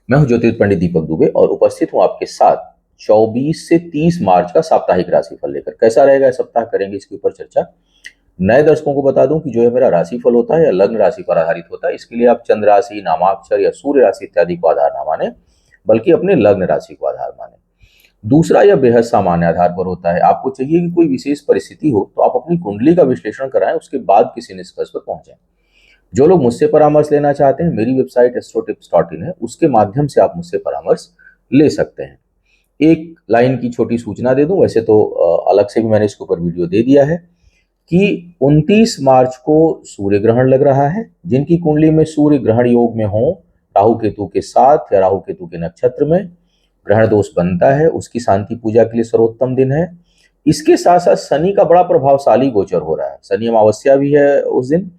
मैं हूं ज्योतिष पंडित दीपक दुबे और उपस्थित हूं आपके साथ 24 से 30 मार्च का साप्ताहिक राशिफल लेकर। कैसा रहेगा इस सप्ताह, करेंगे इसके ऊपर चर्चा। नए दर्शकों को बता दूं कि जो है मेरा राशिफल होता है या लग्न राशि पर आधारित होता है। इसके लिए आप चंद्र राशि, नामाक्षर या सूर्य राशि इत्यादि को आधार ना माने, बल्कि अपने लग्न राशि को आधार माने। दूसरा, यह बेहद सामान्य आधार पर होता है। आपको चाहिए कि कोई विशेष परिस्थिति हो तो आप अपनी कुंडली का विश्लेषण कराएं, उसके बाद किसी निष्कर्ष पर पहुंचे। जो लोग मुझसे परामर्श लेना चाहते हैं, मेरी वेबसाइट astrotips.in है, उसके माध्यम से आप मुझसे परामर्श ले सकते हैं। एक लाइन की छोटी सूचना दे दूं, वैसे तो अलग से भी मैंने इसके ऊपर वीडियो दे दिया है कि 29 मार्च को सूर्य ग्रहण लग रहा है। जिनकी कुंडली में सूर्य ग्रहण योग में हो, राहु केतु के साथ या राहु केतु के नक्षत्र में ग्रहण दोष बनता है, उसकी शांति पूजा के लिए सर्वोत्तम दिन है। इसके साथ साथ शनि का बड़ा प्रभावशाली गोचर हो रहा है, शनि अमावस्या भी है उस दिन।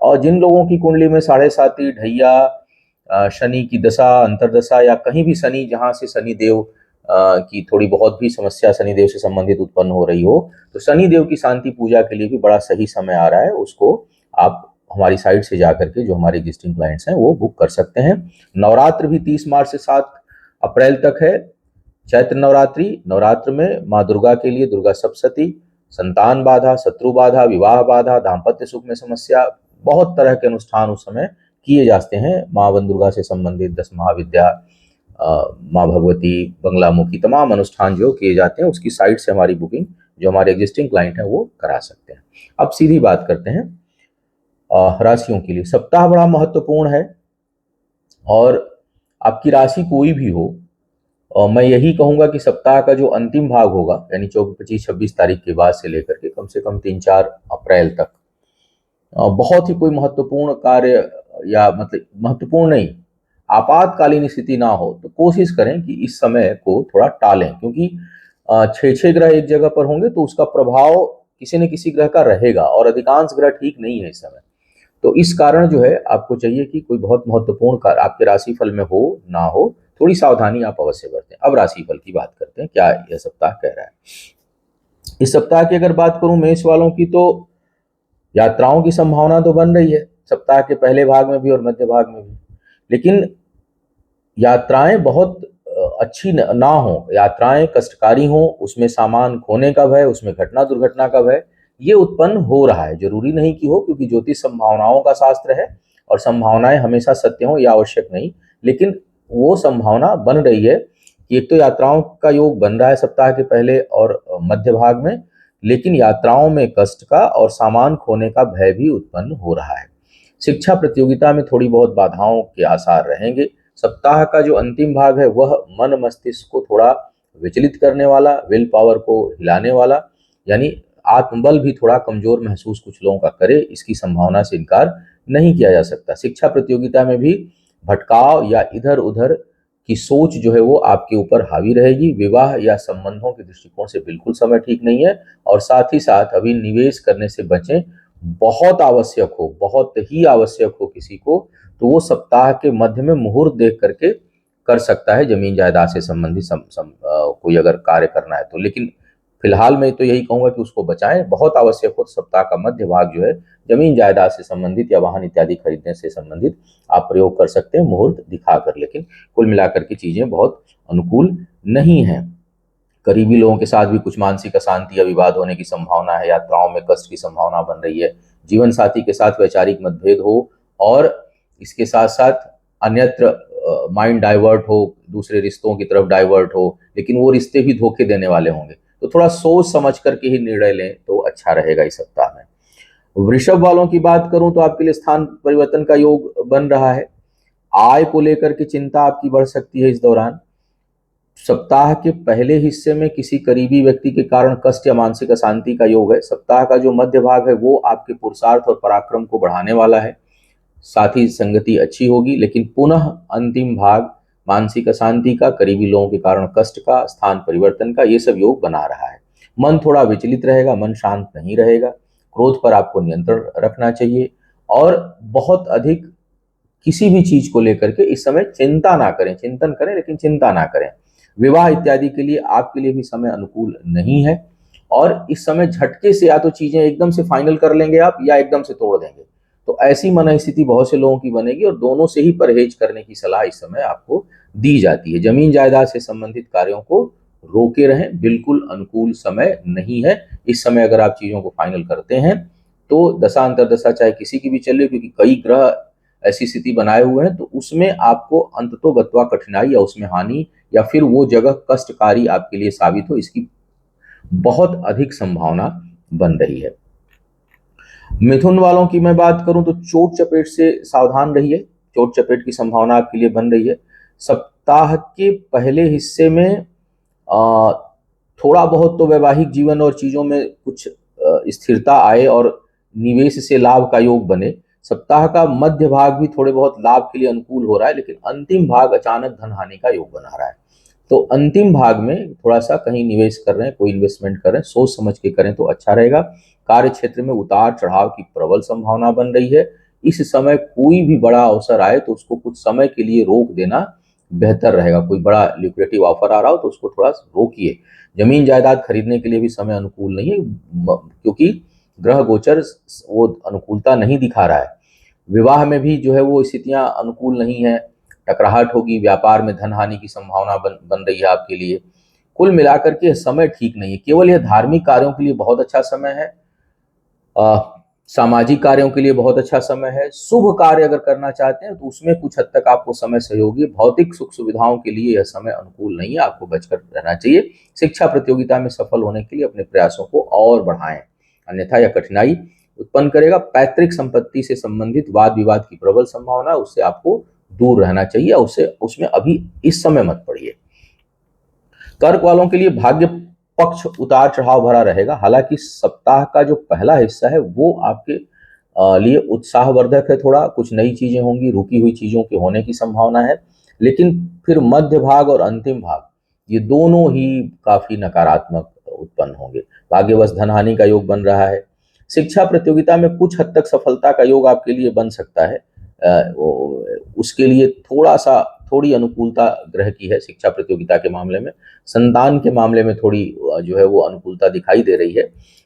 और जिन लोगों की कुंडली में 7.5 ढैया शनि की दशा, अंतरदशा या कहीं भी शनि, जहां से शनि देव की थोड़ी बहुत भी समस्या शनि देव से संबंधित उत्पन्न हो रही हो, तो शनि देव की शांति पूजा के लिए भी बड़ा सही समय आ रहा है। उसको आप हमारी साइट से जाकर के, जो हमारे एग्जिस्टिंग क्लाइंट्स हैं, वो बुक कर सकते हैं। नवरात्र भी 30 मार्च से 7 अप्रैल तक है। चैत्र नवरात्रि, नवरात्र में माँ दुर्गा के लिए दुर्गा सप्तशती, संतान बाधा, शत्रु बाधा, विवाह बाधा, दाम्पत्य सुख में समस्या, बहुत तरह के अनुष्ठान उस समय किए जाते हैं। माँ वन दुर्गा से संबंधित 10 महाविद्या, माँ भगवती, बंगलामुखी, तमाम अनुष्ठान जो किए जाते हैं, उसकी साइट से हमारी बुकिंग जो हमारे एग्जिस्टिंग क्लाइंट हैं वो करा सकते हैं। अब सीधी बात करते हैं राशियों के लिए। सप्ताह बड़ा महत्वपूर्ण है और आपकी राशि कोई भी हो, और मैं यही कहूंगा कि सप्ताह का जो अंतिम भाग होगा, यानी 24, 25, 26 तारीख के बाद से लेकर के कम से कम 3-4 अप्रैल तक, बहुत ही कोई महत्वपूर्ण कार्य, या मतलब महत्वपूर्ण नहीं, आपातकालीन स्थिति ना हो तो कोशिश करें कि इस समय को थोड़ा टालें, क्योंकि 6 ग्रह एक जगह पर होंगे तो उसका प्रभाव किसी न किसी ग्रह का रहेगा, और अधिकांश ग्रह ठीक नहीं है इस समय। तो इस कारण जो है आपको चाहिए कि कोई बहुत महत्वपूर्ण कार्य आपके राशिफल में हो ना हो, थोड़ी सावधानी आप अवश्य बरतें। अब राशिफल की बात करते हैं, क्या यह सप्ताह कह रहा है। इस सप्ताह की अगर बात करूं मेष वालों की, तो यात्राओं की संभावना तो बन रही है सप्ताह के पहले भाग में भी और मध्य भाग में भी, लेकिन यात्राएं बहुत अच्छी ना हो, यात्राएं कष्टकारी हो, उसमें सामान खोने का भय, उसमें घटना दुर्घटना का भय, ये उत्पन्न हो रहा है। जरूरी नहीं कि हो, क्योंकि ज्योतिष संभावनाओं का शास्त्र है और संभावनाएं हमेशा सत्य हो, यह आवश्यक नहीं, लेकिन वो संभावना बन रही है कि एक तो यात्राओं का योग बन रहा है सप्ताह के पहले और मध्य भाग में, लेकिन यात्राओं में कष्ट का और सामान खोने का भय भी उत्पन्न हो रहा है। शिक्षा प्रतियोगिता में थोड़ी बहुत बाधाओं के आसार रहेंगे। सप्ताह का जो अंतिम भाग है वह मन मस्तिष्क को थोड़ा विचलित करने वाला, विल पावर को हिलाने वाला, यानी आत्मबल भी थोड़ा कमजोर महसूस कुछ लोगों का करे, इसकी संभावना से इनकार नहीं किया जा सकता। शिक्षा प्रतियोगिता में भी भटकाव या इधर उधर की सोच जो है वो आपके ऊपर हावी रहेगी। विवाह या संबंधों के दृष्टिकोण से बिल्कुल समय ठीक नहीं है, और साथ ही साथ अभी निवेश करने से बचें। बहुत आवश्यक हो, बहुत ही आवश्यक हो किसी को, तो वो सप्ताह के मध्य में मुहूर्त देख करके कर सकता है, जमीन जायदाद से संबंधित कोई अगर कार्य करना है तो। लेकिन फिलहाल मैं तो यही कहूंगा कि उसको बचाएं। बहुत आवश्यक हो तो सप्ताह का मध्य भाग जो है जमीन जायदाद से संबंधित या वाहन इत्यादि खरीदने से संबंधित आप प्रयोग कर सकते हैं मुहूर्त दिखाकर। लेकिन कुल मिलाकर के चीजें बहुत अनुकूल नहीं है। करीबी लोगों के साथ भी कुछ मानसिक अशांति या विवाद होने की संभावना है। यात्राओं में कष्ट की संभावना बन रही है। जीवन साथी के साथ वैचारिक मतभेद हो, और इसके साथ साथ अन्यत्र माइंड डाइवर्ट हो, दूसरे रिश्तों की तरफ डाइवर्ट हो, लेकिन वो रिश्ते भी धोखे देने वाले होंगे। तो थोड़ा सोच समझ करके ही निर्णय लें तो अच्छा रहेगा इस सप्ताह में। वृषभ वालों की बात करूं तो आपके लिए स्थान परिवर्तन का योग बन रहा है। आय को लेकर के चिंता आपकी बढ़ सकती है इस दौरान। सप्ताह के पहले हिस्से में किसी करीबी व्यक्ति के कारण कष्ट या मानसिक अशांति का योग है। सप्ताह का जो मध्य भाग है वो आपके पुरुषार्थ और पराक्रम को बढ़ाने वाला है, साथ ही संगति अच्छी होगी। लेकिन पुनः अंतिम भाग मानसिक अशांति का, करीबी लोगों के कारण कष्ट का, स्थान परिवर्तन का, ये सब योग बना रहा है। मन थोड़ा विचलित रहेगा, मन शांत नहीं रहेगा। क्रोध पर आपको नियंत्रण रखना चाहिए, और बहुत अधिक किसी भी चीज को लेकर के इस समय चिंता ना करें। चिंतन करें लेकिन चिंता ना करें। विवाह इत्यादि के लिए आपके लिए भी समय अनुकूल नहीं है, और इस समय झटके से या तो चीजें एकदम से फाइनल कर लेंगे आप, या एकदम से तोड़ देंगे। तो ऐसी मन स्थिति बहुत से लोगों की बनेगी, और दोनों से ही परहेज करने की सलाह इस समय आपको दी जाती है। जमीन जायदाद से संबंधित कार्यों को रोके रहें, बिल्कुल अनुकूल समय नहीं है। इस समय अगर आप चीजों को फाइनल करते हैं तो दशा अंतरदशा चाहे किसी की भी चले, क्योंकि कई ग्रह ऐसी स्थिति बनाए हुए हैं, तो उसमें आपको अंततोगत्वा कठिनाई या उसमें हानि या फिर वो जगह कष्टकारी आपके लिए साबित हो, इसकी बहुत अधिक संभावना बन रही है। मिथुन वालों की मैं बात करूं तो चोट चपेट से सावधान रहिए, चोट चपेट की संभावना आपके लिए बन रही है। सप्ताह के पहले हिस्से में थोड़ा बहुत तो वैवाहिक जीवन और चीजों में कुछ स्थिरता आए और निवेश से लाभ का योग बने। सप्ताह का मध्य भाग भी थोड़े बहुत लाभ के लिए अनुकूल हो रहा है, लेकिन अंतिम भाग अचानक धन हानि का योग बना रहा है। तो अंतिम भाग में थोड़ा सा कहीं निवेश कर रहे हैं, कोई इन्वेस्टमेंट कर रहे हैं, सोच समझ के करें तो अच्छा रहेगा। कार्य क्षेत्र में उतार चढ़ाव की प्रबल संभावना बन रही है। इस समय कोई भी बड़ा अवसर आए तो उसको कुछ समय के लिए रोक देना बेहतर रहेगा। कोई बड़ा ल्यूक्रेटिव ऑफर आ रहा हो तो उसको थोड़ा रोकिए। जमीन जायदाद खरीदने के लिए भी समय अनुकूल नहीं है, क्योंकि ग्रह गोचर वो अनुकूलता नहीं दिखा रहा है। विवाह में भी जो है वो स्थितियां अनुकूल नहीं है, टकराहट होगी। व्यापार में धन हानि की संभावना बन रही है आपके लिए। कुल मिलाकर के समय ठीक नहीं है। केवल यह धार्मिक कार्यों के लिए बहुत अच्छा समय है, सामाजिक कार्यों के लिए बहुत अच्छा समय है। शुभ कार्य अगर करना चाहते हैं तो उसमें कुछ हद तक आपको समय सहयोगी। भौतिक सुख सुविधाओं के लिए यह समय अनुकूल नहीं है, आपको बचकर रहना चाहिए। शिक्षा प्रतियोगिता में सफल होने के लिए अपने प्रयासों को और बढ़ाएं, अन्यथा यह कठिनाई उत्पन्न करेगा। पैतृक संपत्ति से संबंधित वाद विवाद की प्रबल संभावना, उससे आपको दूर रहना चाहिए, उसमें अभी इस समय मत पड़िए। कर्क वालों के लिए भाग्य पक्ष उतार चढ़ाव भरा रहेगा। हालांकि सप्ताह का जो पहला हिस्सा है वो आपके लिए उत्साहवर्धक है। थोड़ा कुछ नई चीजें होंगी, रुकी हुई चीजों के होने की संभावना है, लेकिन फिर मध्य भाग और अंतिम भाग ये दोनों ही काफी नकारात्मक उत्पन्न होंगे। भाग्यवश धन हानि का योग बन रहा है। शिक्षा प्रतियोगिता में कुछ हद तक सफलता का योग आपके लिए बन सकता है। उसके लिए थोड़ी अनुकूलता ग्रह की है शिक्षा प्रतियोगिता के मामले में। संतान के मामले में थोड़ी जो है वो अनुकूलता दिखाई दे रही है,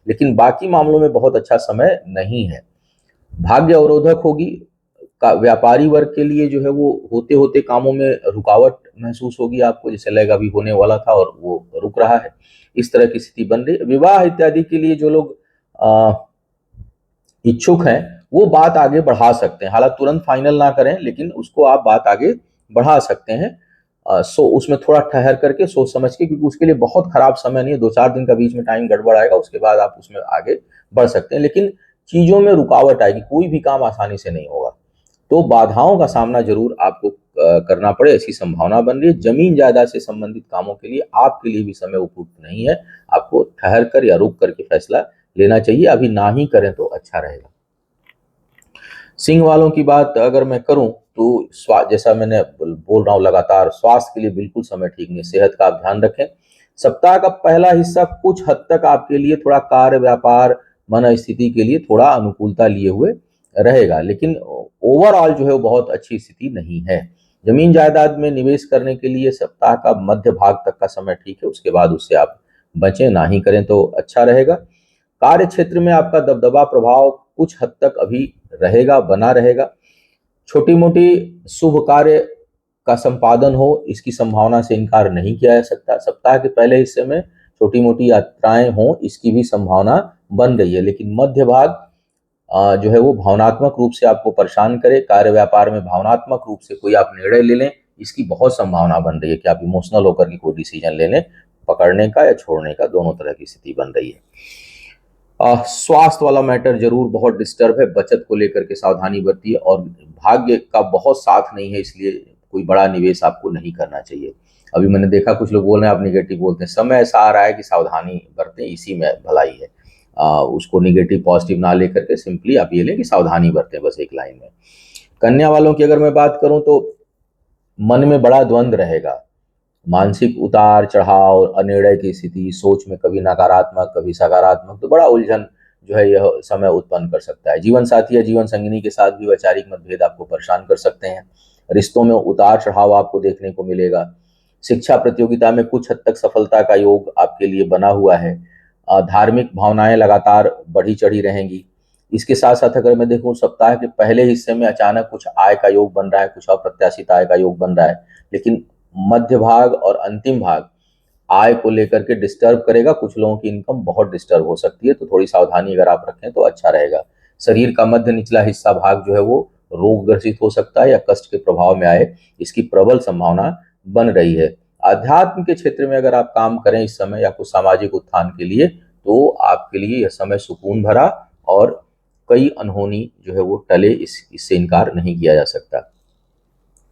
लेकिन बाकी मामलों में बहुत अच्छा समय नहीं है। भाग्य अवरोधक होगी। व्यापारी वर्ग के लिए जो है वो होते होते कामों में रुकावट महसूस होगी आपको, जैसे लगेगा अभी होने वाला था और वो रुक रहा है। इस तरह की स्थिति बन रही है। विवाह इत्यादि के लिए जो लोग इच्छुक हैं वो बात आगे बढ़ा सकते हैं। हालांकि तुरंत फाइनल ना करें, लेकिन उसको आप बात आगे बढ़ा सकते हैं। उसमें थोड़ा ठहर करके सोच समझ के, क्योंकि उसके लिए बहुत खराब समय नहीं है। 2-4 दिन का बीच में टाइम गड़बड़ आएगा, उसके बाद आप उसमें आगे बढ़ सकते हैं, लेकिन चीजों में रुकावट आएगी। कोई भी काम आसानी से नहीं होगा, तो बाधाओं का सामना जरूर आपको करना पड़े, ऐसी संभावना बन रही है। जमीन जायदाद से संबंधित कामों के लिए आपके लिए भी समय उपयुक्त नहीं है। आपको ठहर कर या रुक करके फैसला लेना चाहिए, अभी ना ही करें तो अच्छा रहेगा। सिंह वालों की बात अगर मैं करूं तो जैसा मैंने बोल रहा हूं लगातार, स्वास्थ्य के लिए बिल्कुल समय ठीक नहीं है। सेहत का आप ध्यान रखें। सप्ताह का पहला हिस्सा कुछ हद तक आपके लिए थोड़ा कार्य व्यापार मन स्थिति के लिए थोड़ा अनुकूलता लिए हुए रहेगा, लेकिन ओवरऑल जो है वो बहुत अच्छी स्थिति नहीं है। जमीन जायदाद में निवेश करने के लिए सप्ताह का मध्य भाग तक का समय ठीक है, उसके बाद उससे आप बचें, ना ही करें तो अच्छा रहेगा। कार्य क्षेत्र में आपका दबदबा प्रभाव कुछ हद तक अभी रहेगा, बना रहेगा। छोटी मोटी शुभ कार्य का संपादन हो, इसकी संभावना से इनकार नहीं किया जा सकता। सप्ताह के पहले हिस्से में छोटी मोटी यात्राएं हों, इसकी भी संभावना बन रही है, लेकिन मध्य भाग जो है वो भावनात्मक रूप से आपको परेशान करे। कार्य व्यापार में भावनात्मक रूप से कोई आप निर्णय ले लें, इसकी बहुत संभावना बन रही है कि आप इमोशनल होकर के कोई डिसीजन ले लें, पकड़ने का या छोड़ने का, दोनों तरह की स्थिति बन रही है। स्वास्थ्य वाला मैटर जरूर बहुत डिस्टर्ब है। बचत को लेकर के सावधानी बरतिए, और भाग्य का बहुत साथ नहीं है, इसलिए कोई बड़ा निवेश आपको नहीं करना चाहिए। अभी मैंने देखा कुछ लोग बोल रहे हैं आप निगेटिव बोलते हैं, समय ऐसा आ रहा है कि सावधानी बरतें, इसी में भलाई है। उसको निगेटिव पॉजिटिव ना लेकर के सिंपली आप ये लें कि सावधानी बरतें, बस एक लाइन में। कन्या वालों की अगर मैं बात करूं तो मन में बड़ा द्वंद रहेगा। मानसिक उतार चढ़ाव, अनिर्णय की स्थिति, सोच में कभी नकारात्मक कभी सकारात्मक, तो बड़ा उलझन जो है यह समय उत्पन्न कर सकता है। जीवन साथी या जीवन संगिनी के साथ भी वैचारिक मतभेद आपको परेशान कर सकते हैं। रिश्तों में उतार चढ़ाव आपको देखने को मिलेगा। शिक्षा प्रतियोगिता में कुछ हद तक सफलता का योग आपके लिए बना हुआ है। धार्मिक भावनाएं लगातार बढ़ी चढ़ी रहेंगी। इसके साथ साथ अगर मैं देखूं, सप्ताह के पहले हिस्से में अचानक कुछ आय का योग बन रहा है, कुछ अप्रत्याशित आय का योग बन रहा है, लेकिन मध्य भाग और अंतिम भाग आय को लेकर के डिस्टर्ब करेगा। कुछ लोगों की इनकम बहुत डिस्टर्ब हो सकती है, तो थोड़ी सावधानी अगर आप रखें तो अच्छा रहेगा। शरीर का मध्य निचला हिस्सा भाग जो है वो रोग ग्रसित हो सकता है या कष्ट के प्रभाव में आए, इसकी प्रबल संभावना बन रही है। अध्यात्म के क्षेत्र में अगर आप काम करें इस समय या कुछ सामाजिक उत्थान के लिए, तो आपके लिए यह समय सुकून भरा और कई अनहोनी जो है वो टले, इससे इनकार नहीं किया जा सकता।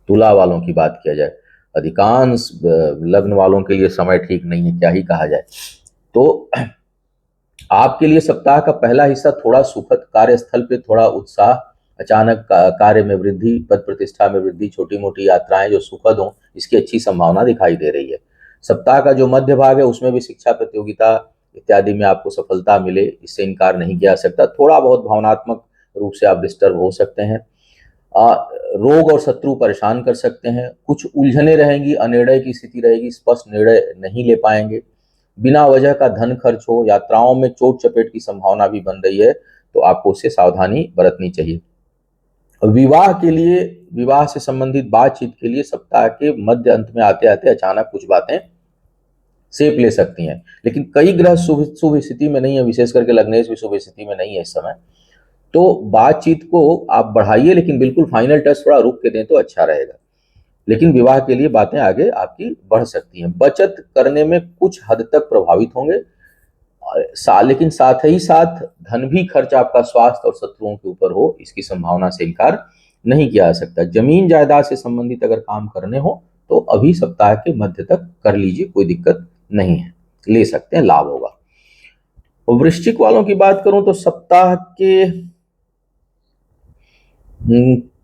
तुला वालों की बात किया जाए, अधिकांश लग्न वालों के लिए समय ठीक नहीं है, क्या ही कहा जाए। तो आपके लिए सप्ताह का पहला हिस्सा थोड़ा सुखद, कार्यस्थल पे थोड़ा उत्साह, अचानक कार्य में वृद्धि, पद प्रतिष्ठा में वृद्धि, छोटी मोटी यात्राएं जो सुखद हों, इसकी अच्छी संभावना दिखाई दे रही है। सप्ताह का जो मध्य भाग है उसमें भी शिक्षा प्रतियोगिता इत्यादि में आपको सफलता मिले, इससे इनकार नहीं किया जा सकता। थोड़ा बहुत भावनात्मक रूप से आप डिस्टर्ब हो सकते हैं। रोग और शत्रु परेशान कर सकते हैं। कुछ उलझने रहेंगी, अनिर्णय की स्थिति रहेगी, स्पष्ट निर्णय नहीं ले पाएंगे। बिना वजह का धन खर्च हो, यात्राओं में चोट चपेट की संभावना भी बन रही है, तो आपको उससे सावधानी बरतनी चाहिए। विवाह के लिए, विवाह से संबंधित बातचीत के लिए सप्ताह के मध्य अंत में आते आते अचानक कुछ बातें शेप ले सकती हैं, लेकिन कई ग्रह शुभ स्थिति में नहीं है, विशेष करके लग्नेश भी शुभ स्थिति में नहीं है इस समय। तो बातचीत को आप बढ़ाइए, लेकिन बिल्कुल फाइनल टच थोड़ा रुक के दें तो अच्छा रहेगा। लेकिन विवाह के लिए बातें आगे आपकी बढ़ सकती हैं। बचत करने में कुछ हद तक प्रभावित होंगे, लेकिन साथ ही साथ धन भी खर्च आपका स्वास्थ्य और शत्रुओं के ऊपर हो, इसकी संभावना से इनकार नहीं किया जा सकता। जमीन जायदाद से संबंधित अगर काम करने हो तो अभी सप्ताह के मध्य तक कर लीजिए, कोई दिक्कत नहीं है, ले सकते हैं, लाभ होगा। वृश्चिक वालों की बात करूं तो सप्ताह के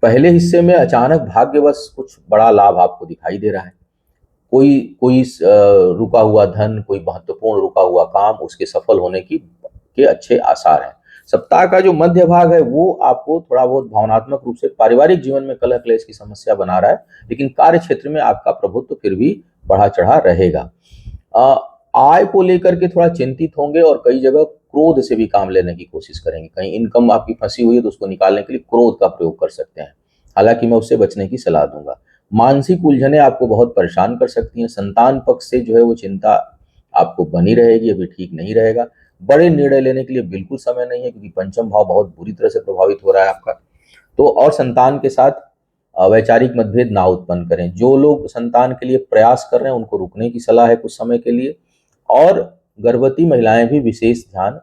पहले हिस्से में अचानक भाग्यवश कुछ बड़ा लाभ आपको दिखाई दे रहा है। कोई कोई रुका हुआ धन, कोई महत्वपूर्ण रुका हुआ काम, उसके सफल होने के अच्छे आसार हैं। सप्ताह का जो मध्य भाग है वो आपको थोड़ा बहुत भावनात्मक रूप से पारिवारिक जीवन में कलह क्लेश की समस्या बना रहा है, लेकिन कार्य क्षेत्र में आपका प्रभुत्व फिर भी बढ़ा चढ़ा रहेगा। आय को लेकर के थोड़ा चिंतित होंगे और कई जगह क्रोध से भी काम लेने की कोशिश करेंगे। कहीं इनकम आपकी फंसी हुई है तो उसको निकालने के लिए क्रोध का प्रयोग कर सकते हैं, हालांकि मैं उससे बचने की सलाह दूंगा। मानसिक उलझने आपको बहुत परेशान कर सकती हैं। संतान पक्ष से जो है वो चिंता आपको बनी रहेगी, अभी ठीक नहीं रहेगा। बड़े निर्णय लेने के लिए बिल्कुल समय नहीं है, क्योंकि पंचम भाव बहुत बुरी तरह से प्रभावित हो रहा है आपका। तो और संतान के साथ वैचारिक मतभेद ना उत्पन्न करें। जो लोग संतान के लिए प्रयास कर रहे हैं उनको रुकने की सलाह है कुछ समय के लिए। और गर्भवती महिलाएं भी विशेष ध्यान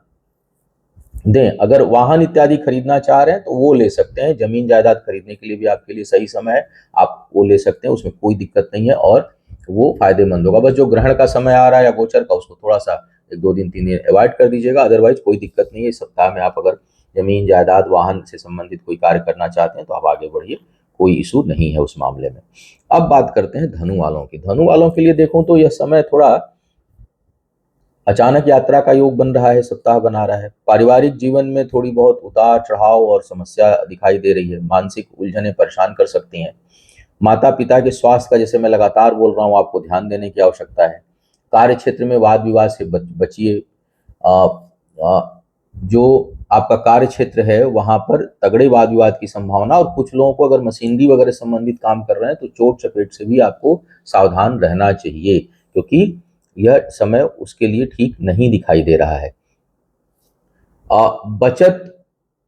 दें। अगर वाहन इत्यादि खरीदना चाह रहे हैं तो वो ले सकते हैं। जमीन जायदाद खरीदने के लिए भी आपके लिए सही समय है, आप वो ले सकते हैं, उसमें कोई दिक्कत नहीं है और वो फायदेमंद होगा। बस जो ग्रहण का समय आ रहा है या गोचर का, उसको थोड़ा सा 1-2 दिन 3 दिन अवॉइड कर दीजिएगा, अदरवाइज कोई दिक्कत नहीं है। इस सप्ताह में आप अगर जमीन जायदाद वाहन से संबंधित कोई कार्य करना चाहते हैं तो आप आगे बढ़िए, कोई इशू नहीं है उस मामले में। अब बात करते हैं धनु वालों की। धनु वालों के लिए देखूं तो यह समय थोड़ा अचानक यात्रा का योग बन रहा है, सप्ताह बना रहा है। पारिवारिक जीवन में थोड़ी बहुत उतार चढ़ाव और समस्या दिखाई दे रही है। मानसिक उलझने परेशान कर सकती हैं। माता पिता के स्वास्थ्य का, जैसे मैं लगातार बोल रहा हूँ, आपको ध्यान देने की आवश्यकता है। कार्य क्षेत्र में वाद विवाद से बचिए। जो आपका कार्य क्षेत्र है वहां पर तगड़े वाद विवाद की संभावना, और कुछ लोगों को अगर मशीनरी वगैरह संबंधित काम कर रहे हैं तो चोट चपेट से भी आपको सावधान रहना चाहिए, क्योंकि यह समय उसके लिए ठीक नहीं दिखाई दे रहा है। बचत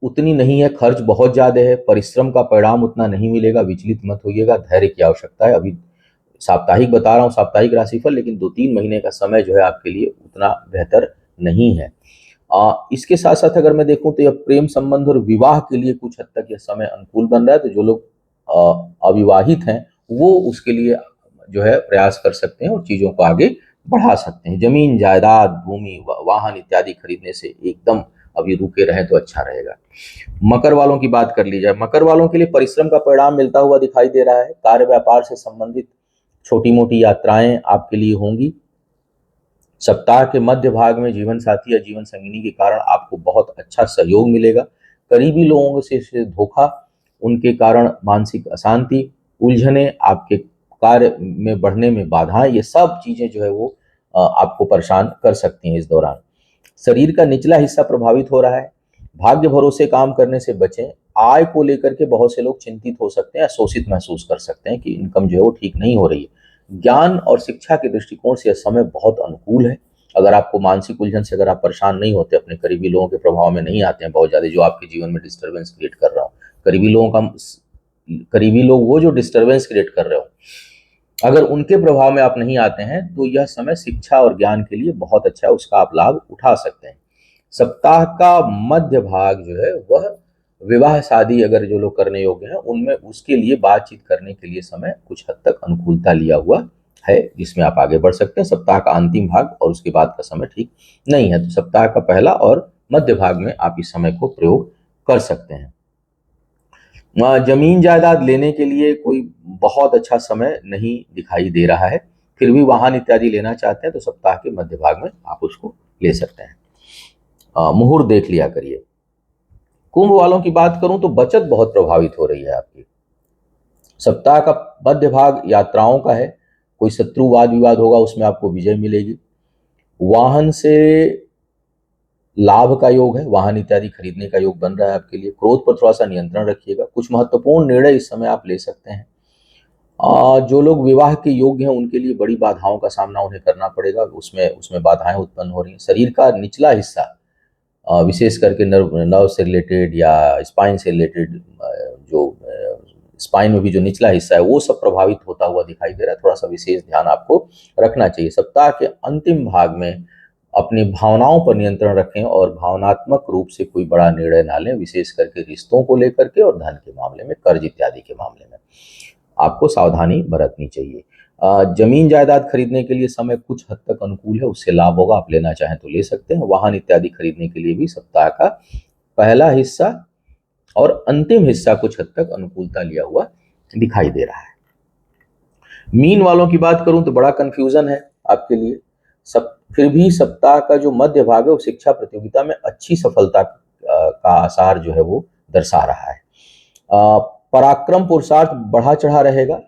उतनी नहीं है, खर्च बहुत ज्यादा है, परिश्रम का परिणाम उतना नहीं मिलेगा। विचलित मत होइएगा, धैर्य की आवश्यकता है। अभी साप्ताहिक बता रहा हूँ, साप्ताहिक राशिफल, लेकिन 2-3 महीने का समय जो है आपके लिए उतना बेहतर नहीं है। इसके साथ साथ अगर मैं देखूं तो यह प्रेम संबंध और विवाह के लिए कुछ हद तक यह समय अनुकूल बन रहा है। तो जो लोग अविवाहित हैं वो उसके लिए जो है प्रयास कर सकते हैं और चीजों को आगे बढ़ा सकते हैं। जमीन जायदाद, भूमि, वाहन इत्यादि खरीदने से एकदम अभी रुके रहें तो अच्छा रहेगा। मकर वालों की बात कर ली जाए। मकर वालों के लिए परिश्रम का परिणाम मिलता हुआ दिखाई दे रहा है। कार्य व्यापार से संबंधित छोटी मोटी यात्राएं आपके लिए होंगी। सप्ताह के मध्य भाग में जीवन साथी या जीवन संगिनी के कारण आपको बहुत अच्छा सहयोग मिलेगा। करीबी लोगों से धोखा, उनके कारण मानसिक अशांति, उलझने, आपके कार्य में बढ़ने में बाधाएं, ये सब चीजें जो है वो आपको परेशान कर सकती हैं इस दौरान। शरीर का निचला हिस्सा प्रभावित हो रहा है। भाग्य भरोसे काम करने से बचें। आय को लेकर के बहुत से लोग चिंतित हो सकते हैं, शोषित महसूस कर सकते हैं कि इनकम जो है वो ठीक नहीं हो रही है। ज्ञान और शिक्षा के दृष्टिकोण से यह समय बहुत अनुकूल है। अगर आपको मानसिक उलझन से अगर आप परेशान नहीं होते, अपने करीबी लोगों के प्रभाव में नहीं आते हैं बहुत ज्यादा, जो आपके जीवन में डिस्टर्बेंस क्रिएट कर रहा हो, करीबी लोग वो जो डिस्टर्बेंस क्रिएट कर रहे हो, अगर उनके प्रभाव में आप नहीं आते हैं तो यह समय शिक्षा और ज्ञान के लिए बहुत अच्छा है, उसका आप लाभ उठा सकते हैं। सप्ताह का मध्य भाग जो है वह विवाह शादी अगर जो लोग करने योग्य हैं उनमें उसके लिए बातचीत करने के लिए समय कुछ हद तक अनुकूलता लिया हुआ है, जिसमें आप आगे बढ़ सकते हैं। सप्ताह का अंतिम भाग और उसके बाद का समय ठीक नहीं है, तो सप्ताह का पहला और मध्य भाग में आप इस समय को प्रयोग कर सकते हैं। जमीन जायदाद लेने के लिए कोई बहुत अच्छा समय नहीं दिखाई दे रहा है, फिर भी वाहन इत्यादि लेना चाहते हैं तो सप्ताह के मध्य भाग में आप उसको ले सकते हैं। मुहूर्त देख लिया करिए। कुंभ वालों की बात करूं तो बचत बहुत प्रभावित हो रही है आपकी। सप्ताह का मध्य भाग यात्राओं का है, कोई शत्रु वाद विवाद होगा उसमें आपको विजय मिलेगी। वाहन से लाभ का योग है, वाहन इत्यादि खरीदने का योग बन रहा है आपके लिए। क्रोध पर थोड़ा सा नियंत्रण रखिएगा, कुछ महत्वपूर्ण निर्णय इस समय आप ले सकते हैं। जो लोग विवाह के योग्य हैं उनके लिए बड़ी बाधाओं का सामना उन्हें करना पड़ेगा, उसमें उसमें बाधाएं उत्पन्न हो रही हैं। शरीर का निचला हिस्सा विशेष करके नर्व से रिलेटेड या स्पाइन से रिलेटेड, जो स्पाइन में भी जो निचला हिस्सा है वो सब प्रभावित होता हुआ दिखाई दे रहा है, थोड़ा सा विशेष ध्यान आपको रखना चाहिए। सप्ताह के अंतिम भाग में अपनी भावनाओं पर नियंत्रण रखें और भावनात्मक रूप से कोई बड़ा निर्णय ना लें, विशेष करके रिश्तों को लेकर के और धन के मामले में, कर्ज इत्यादि के मामले में आपको सावधानी बरतनी चाहिए। जमीन जायदाद खरीदने के लिए समय कुछ हद तक अनुकूल है, उससे लाभ होगा, आप लेना चाहें तो ले सकते हैं। वाहन इत्यादि खरीदने के लिए भी सप्ताह का पहला हिस्सा और अंतिम हिस्सा कुछ हद तक अनुकूलता लिया हुआ दिखाई दे रहा है। मीन वालों की बात करूं तो बड़ा कंफ्यूजन है आपके लिए। फिर भी सप्ताह का जो मध्य भाग है वो शिक्षा प्रतियोगिता में अच्छी सफलता का आसार जो है वो दर्शा रहा है। पराक्रम पुरुषार्थ बढ़ा चढ़ा रहेगा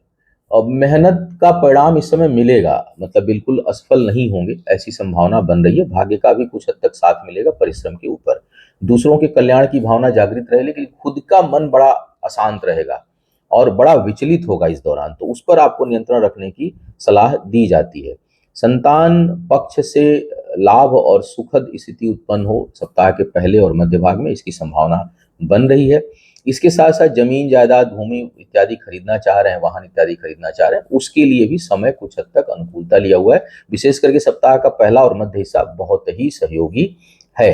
और मेहनत का परिणाम इस समय मिलेगा, मतलब बिल्कुल असफल नहीं होंगे ऐसी संभावना बन रही है। भाग्य का भी कुछ हद तक साथ मिलेगा परिश्रम के ऊपर। दूसरों के कल्याण की भावना जागृत रहे, लेकिन खुद का मन बड़ा अशांत रहेगा और बड़ा विचलित होगा इस दौरान, तो उस पर आपको नियंत्रण रखने की सलाह दी जाती है। संतान पक्ष से लाभ और सुखद स्थिति उत्पन्न हो सप्ताह के पहले और मध्य भाग में, इसकी संभावना बन रही है। इसके साथ साथ जमीन जायदाद भूमि इत्यादि खरीदना चाह रहे हैं, वाहन इत्यादि खरीदना चाह रहे हैं, उसके लिए भी समय कुछ हद तक अनुकूलता लिया हुआ है। विशेष करके सप्ताह का पहला और मध्य हिस्सा बहुत ही सहयोगी है।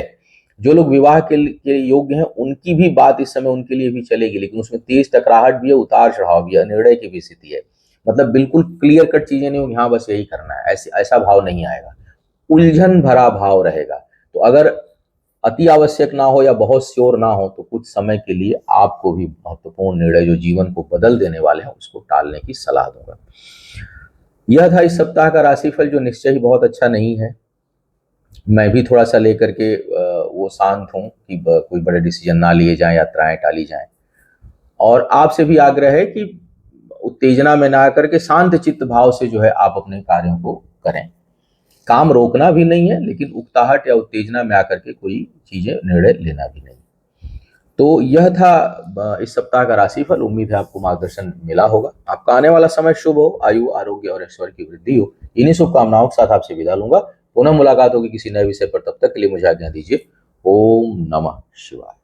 जो लोग विवाह के योग्य हैं उनकी भी बात इस समय उनके लिए भी चलेगी, लेकिन उसमें तेज टकराहट भी है, उतार चढ़ाव भी है, निर्णय की भी स्थिति है। मतलब बिल्कुल क्लियर कट चीजें नहीं होंगी, हाँ बस यही करना है, ऐसा भाव नहीं आएगा, उलझन भरा भाव रहेगा। तो अगर अति आवश्यक ना हो या बहुत श्योर ना हो तो कुछ समय के लिए आपको भी महत्वपूर्ण निर्णय जो जीवन को बदल देने वाले हैं उसको टालने की सलाह दूंगा। यह था इस सप्ताह का राशिफल, जो निश्चय ही बहुत अच्छा नहीं है। मैं भी थोड़ा सा लेकर के वो शांत हूं कि कोई बड़े डिसीजन ना लिए जाएं, यात्राएं टाली जाएं। और आपसे भी आग्रह है कि उत्तेजना में ना करके शांत चित्त भाव से जो है आप अपने कार्यों को करें। काम रोकना भी नहीं है, लेकिन उकताहट या उत्तेजना में आकर के कोई चीजें निर्णय लेना भी नहीं। तो यह था इस सप्ताह का राशिफल। उम्मीद है आपको मार्गदर्शन मिला होगा। आपका आने वाला समय शुभ हो, आयु आरोग्य और ऐश्वर्य की वृद्धि हो, इन्हीं शुभकामनाओं के साथ आपसे विदा लूंगा। पुनः मुलाकात होगी किसी नए विषय पर, तब तक के लिए मुझे आज्ञा दीजिए। ओम नमः शिवाय।